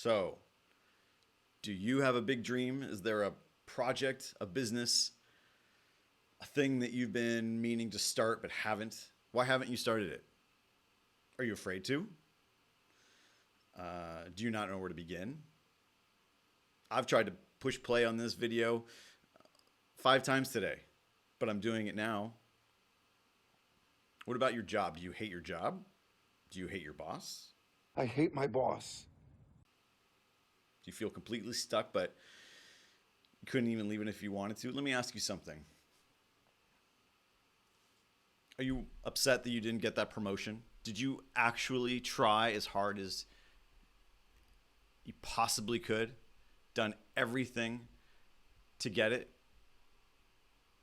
So, do you have a big dream? Is there a project, a business, a thing that you've been meaning to start but haven't? Why haven't you started it? Are you afraid to? Do you not know where to begin? I've tried to push play on this video 5 times today, but I'm doing it now. What about your job? Do you hate your job? Do you hate your boss? I hate my boss. Do you feel completely stuck, but you couldn't even leave it if you wanted to? Let me ask you something. Are you upset that you didn't get that promotion? Did you actually try as hard as you possibly could? Done everything to get it?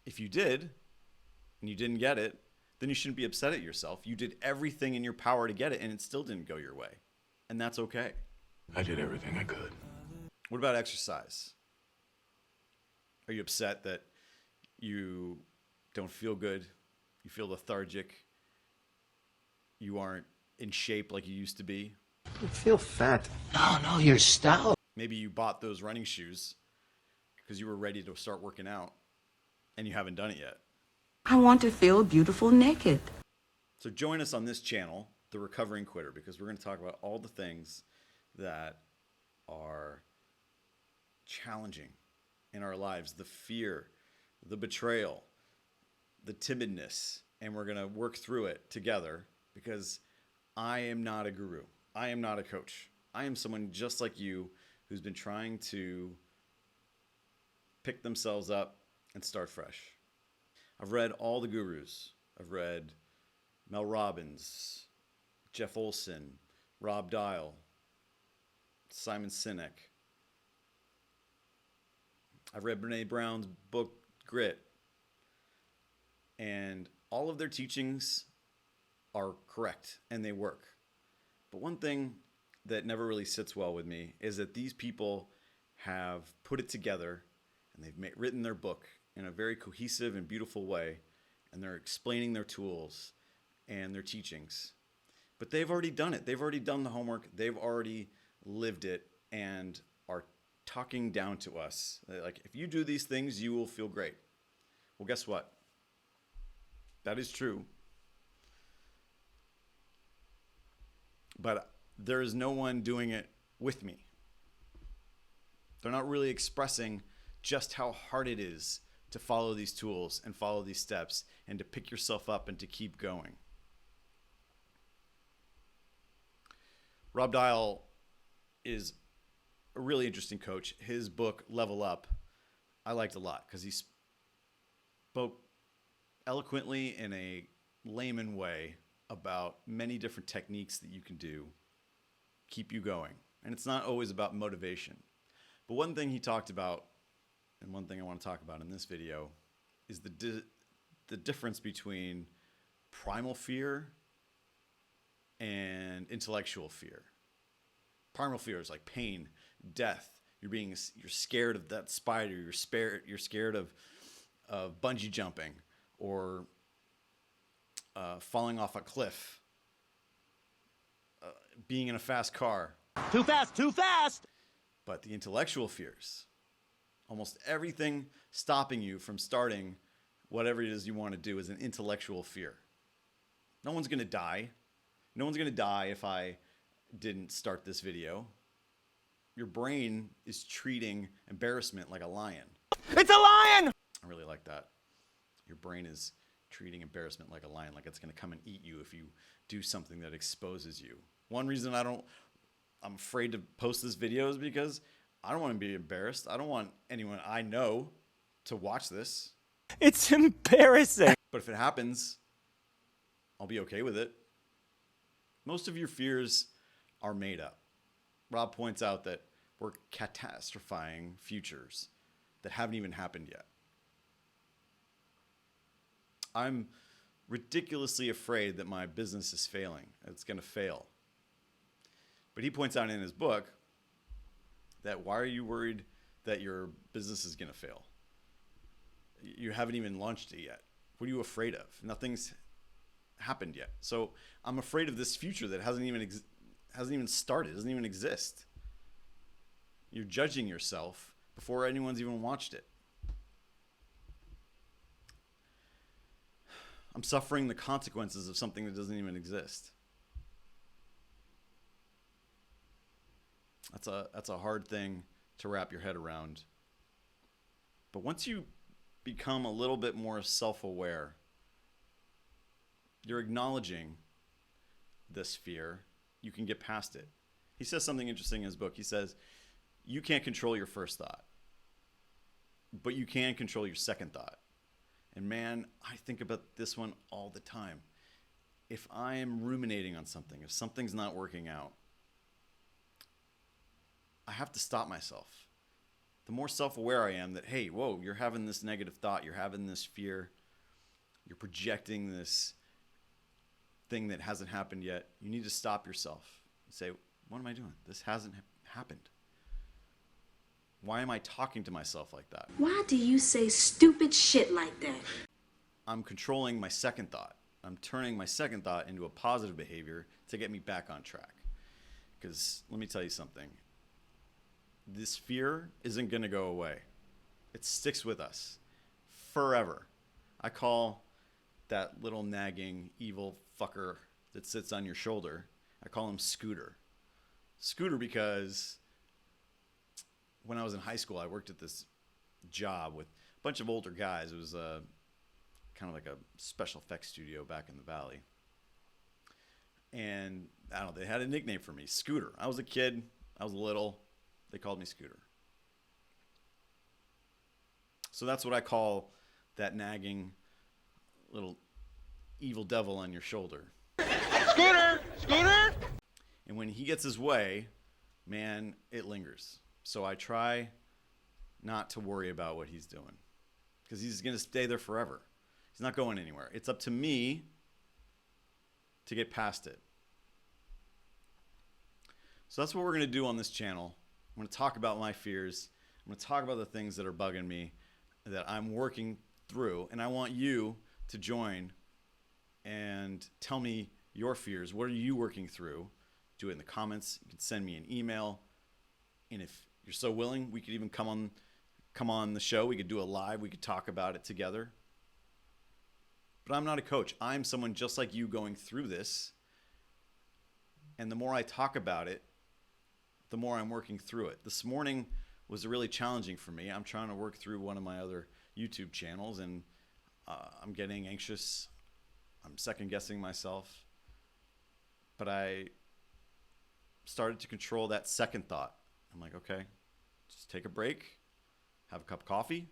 If you did, and you didn't get it, then you shouldn't be upset at yourself. You did everything in your power to get it, and it still didn't go your way. And that's okay. I did everything I could. What about exercise? Are you upset that you don't feel good? You feel lethargic? You aren't in shape like you used to be? You feel fat. No, you're stout. Maybe you bought those running shoes because you were ready to start working out and you haven't done it yet. I want to feel beautiful naked. So join us on this channel, The Recovering Quitter, because we're going to talk about all the things that are challenging in our lives, the fear, the betrayal, the timidness, and we're going to work through it together because I am not a guru. I am not a coach. I am someone just like you who's been trying to pick themselves up and start fresh. I've read all the gurus. I've read Mel Robbins, Jeff Olson, Rob Dial, Simon Sinek. I've read Brene Brown's book, Grit. And all of their teachings are correct and they work. But one thing that never really sits well with me is that these people have put it together and they've written their book in a very cohesive and beautiful way, and they're explaining their tools and their teachings. But they've already done it. They've already done the homework. They've already lived it and are talking down to us. Like, if you do these things, you will feel great. Well, guess what? That is true. But there is no one doing it with me. They're not really expressing just how hard it is to follow these tools and follow these steps and to pick yourself up and to keep going. Rob Dial is a really interesting coach. His book, Level Up, I liked a lot because he spoke eloquently in a layman way about many different techniques that you can do keep you going. And it's not always about motivation. But one thing he talked about, and one thing I want to talk about in this video, is the difference between primal fear and intellectual fear. Primal fear is like pain, death. You're scared of that spider. You're scared of bungee jumping or falling off a cliff, being in a fast car. Too fast, too fast! But the intellectual fears, almost everything stopping you from starting whatever it is you want to do is an intellectual fear. No one's going to die. No one's going to die if I didn't start this video. Your brain is treating embarrassment like a lion. It's a lion! I really like that. Your brain is treating embarrassment like a lion, like it's going to come and eat you if you do something that exposes you. One reason I'm afraid to post this video is because I don't want to be embarrassed. I don't want anyone I know to watch this. It's embarrassing. But if it happens, I'll be okay with it. Most of your fears are made up. Rob points out that we're catastrophizing futures that haven't even happened yet. I'm ridiculously afraid that my business is failing. It's going to fail. But he points out in his book that why are you worried that your business is going to fail? You haven't even launched it yet. What are you afraid of? Nothing's happened yet. So I'm afraid of this future that hasn't even started, doesn't even exist. You're judging yourself before anyone's even watched it. I'm suffering the consequences of something that doesn't even exist. That's a hard thing to wrap your head around. But once you become a little bit more self-aware, you're acknowledging this fear, you can get past it. He says something interesting in his book. He says, you can't control your first thought, but you can control your second thought. And man, I think about this one all the time. If I am ruminating on something, if something's not working out, I have to stop myself. The more self-aware I am that, hey, whoa, you're having this negative thought, you're having this fear, you're projecting this thing that hasn't happened yet, you need to stop yourself and say, what am I doing? This hasn't happened. Why am I talking to myself like that? Why do you say stupid shit like that? I'm controlling my second thought. I'm turning my second thought into a positive behavior to get me back on track. Because let me tell you something. This fear isn't going to go away. It sticks with us forever. I call that little nagging evil fucker that sits on your shoulder, I call him Scooter. Scooter because when I was in high school, I worked at this job with a bunch of older guys. It was kind of like a special effects studio back in the Valley. And I don't know, they had a nickname for me, Scooter. I was a kid. I was little. They called me Scooter. So that's what I call that nagging little evil devil on your shoulder. Scooter! Scooter! And when he gets his way, man, it lingers. So I try not to worry about what he's doing because he's going to stay there forever. He's not going anywhere. It's up to me to get past it. So that's what we're going to do on this channel. I'm going to talk about my fears. I'm going to talk about the things that are bugging me that I'm working through. And I want you to join and tell me your fears. What are you working through? Do it in the comments. You can send me an email. And if you're so willing, we could even come on the show. We could do a live. We could talk about it together. But I'm not a coach. I'm someone just like you going through this. And the more I talk about it, the more I'm working through it. This morning was really challenging for me. I'm trying to work through one of my other YouTube channels, and I'm getting anxious. I'm second guessing myself. But I started to control that second thought. I'm like, okay, just take a break, have a cup of coffee,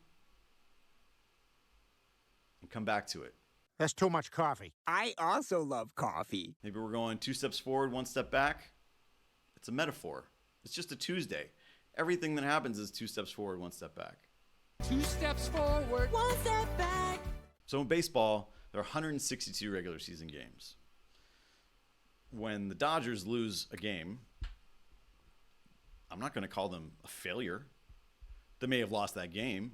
and come back to it. That's too much coffee. I also love coffee. Maybe we're going 2 steps forward, 1 step back. It's a metaphor. It's just a Tuesday. Everything that happens is 2 steps forward, 1 step back. 2 steps forward, 1 step back. So in baseball, there are 162 regular season games. When the Dodgers lose a game, I'm not going to call them a failure. They may have lost that game.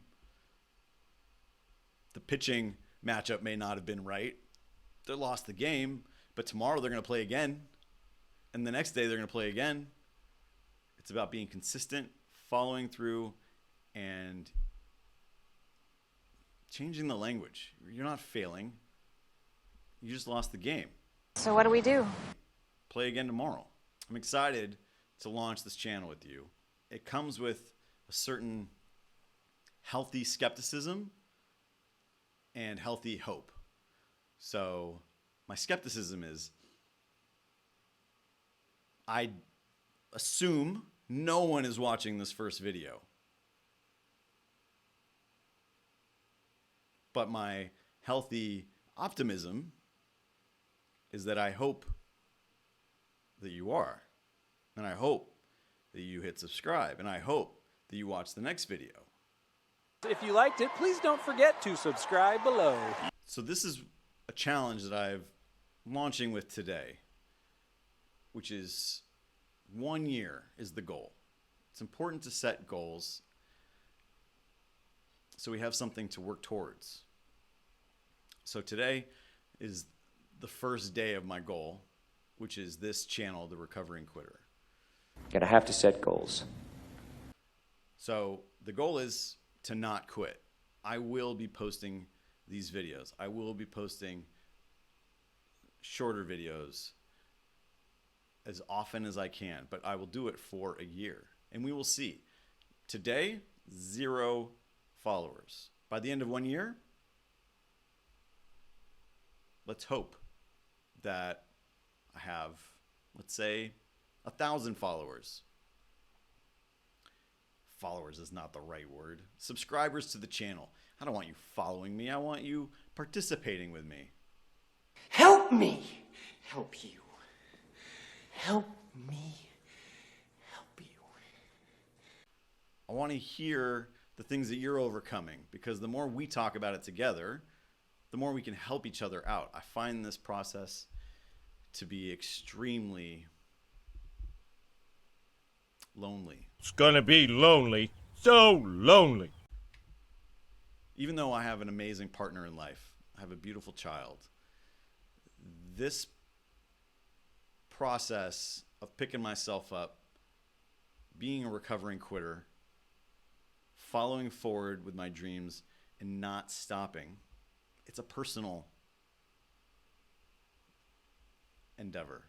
The pitching matchup may not have been right. They lost the game, but tomorrow they're going to play again. And the next day they're going to play again. It's about being consistent, following through, and changing the language. You're not failing. You just lost the game. So what do we do? Play again tomorrow. I'm excited to launch this channel with you. It comes with a certain healthy skepticism and healthy hope. So my skepticism is I assume no one is watching this first video. But my healthy optimism is that I hope that you are. And I hope that you hit subscribe. And I hope that you watch the next video. If you liked it, please don't forget to subscribe below. So this is a challenge that I'm launching with today, which is 1 year is the goal. It's important to set goals so we have something to work towards. So today is the first day of my goal, which is this channel, The Recovering Quitter. Gotta have to set goals. So the goal is to not quit. I will be posting these videos. I will be posting shorter videos as often as I can, but I will do it for a year and we will see. Today, 0 followers. By the end of 1 year, let's hope that I have, let's say, 1,000 followers. Followers is not the right word. Subscribers to the channel. I don't want you following me. I want you participating with me. Help me help you. Help me help you. I want to hear the things that you're overcoming, because the more we talk about it together, the more we can help each other out. I find this process to be extremely lonely. It's gonna be lonely. So lonely. Even though I have an amazing partner in life, I have a beautiful child, this process of picking myself up, being a recovering quitter, following forward with my dreams and not stopping, it's a personal endeavor.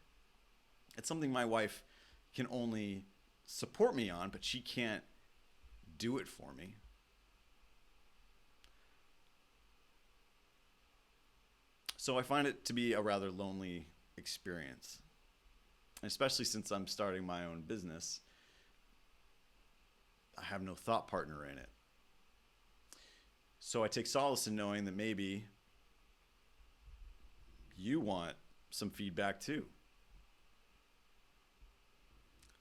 It's something my wife can only support me on, but she can't do it for me. So I find it to be a rather lonely experience, especially since I'm starting my own business. I have no thought partner in it. So I take solace in knowing that maybe you want some feedback too.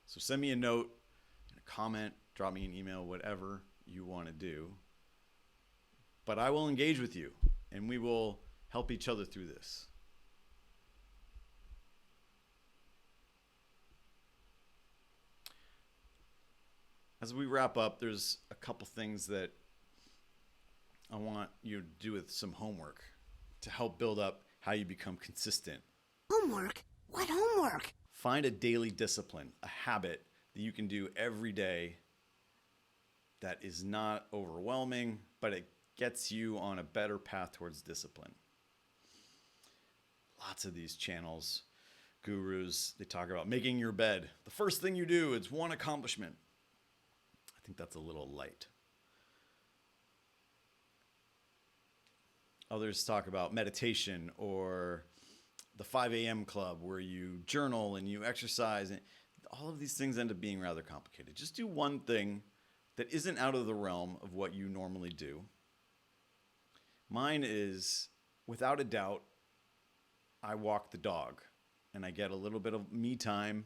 So send me a note, a comment, drop me an email, whatever you want to do. But I will engage with you and we will help each other through this. As we wrap up, there's a couple things that I want you to do with some homework to help build up how you become consistent. Homework? What homework? Find a daily discipline, a habit that you can do every day that is not overwhelming, but it gets you on a better path towards discipline. Lots of these channels, gurus, they talk about making your bed. The first thing you do is one accomplishment. I think that's a little light. Others talk about meditation or the 5 a.m. club where you journal and you exercise. And all of these things end up being rather complicated. Just do one thing that isn't out of the realm of what you normally do. Mine is, without a doubt, I walk the dog and I get a little bit of me time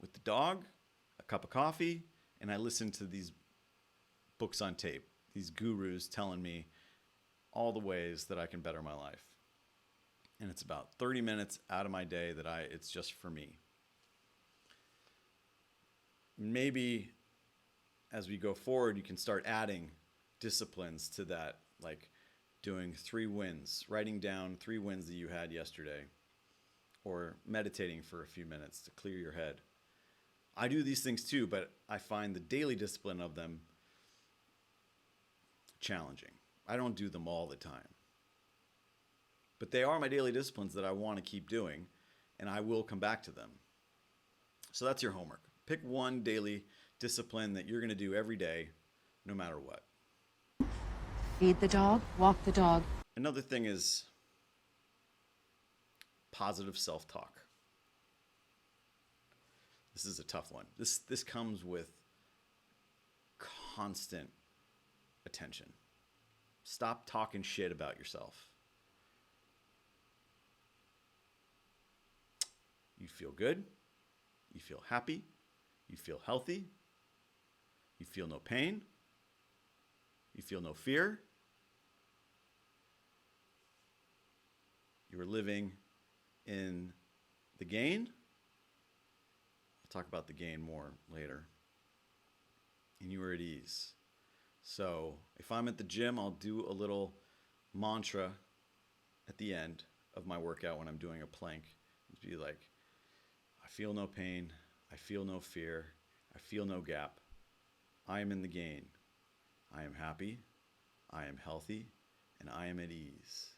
with the dog, a cup of coffee, and I listen to these books on tape, these gurus telling me all the ways that I can better my life. And it's about 30 minutes out of my day that it's just for me. Maybe as we go forward, you can start adding disciplines to that, like doing 3 wins, writing down 3 wins that you had yesterday, or meditating for a few minutes to clear your head. I do these things too, but I find the daily discipline of them challenging. I don't do them all the time. But they are my daily disciplines that I want to keep doing, and I will come back to them. So that's your homework. Pick one daily discipline that you're going to do every day, no matter what. Feed the dog, walk the dog. Another thing is positive self-talk. This is a tough one. This comes with constant attention. Stop talking shit about yourself. You feel good. You feel happy. You feel healthy. You feel no pain. You feel no fear. You are living in the gain. I'll talk about the gain more later. And you are at ease. So if I'm at the gym, I'll do a little mantra at the end of my workout when I'm doing a plank. It'd be like, I feel no pain. I feel no fear. I feel no gap. I am in the gain. I am happy, I am healthy, and I am at ease.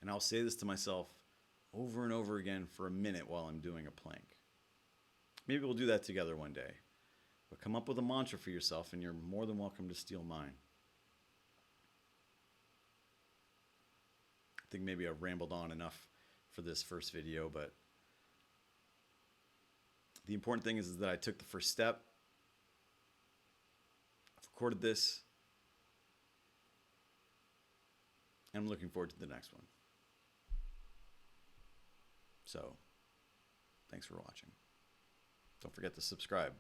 And I'll say this to myself over and over again for a minute while I'm doing a plank. Maybe we'll do that together one day. But come up with a mantra for yourself, and you're more than welcome to steal mine. I think maybe I've rambled on enough for this first video, but the important thing is that I took the first step. I've recorded this, and I'm looking forward to the next one. So, thanks for watching. Don't forget to subscribe.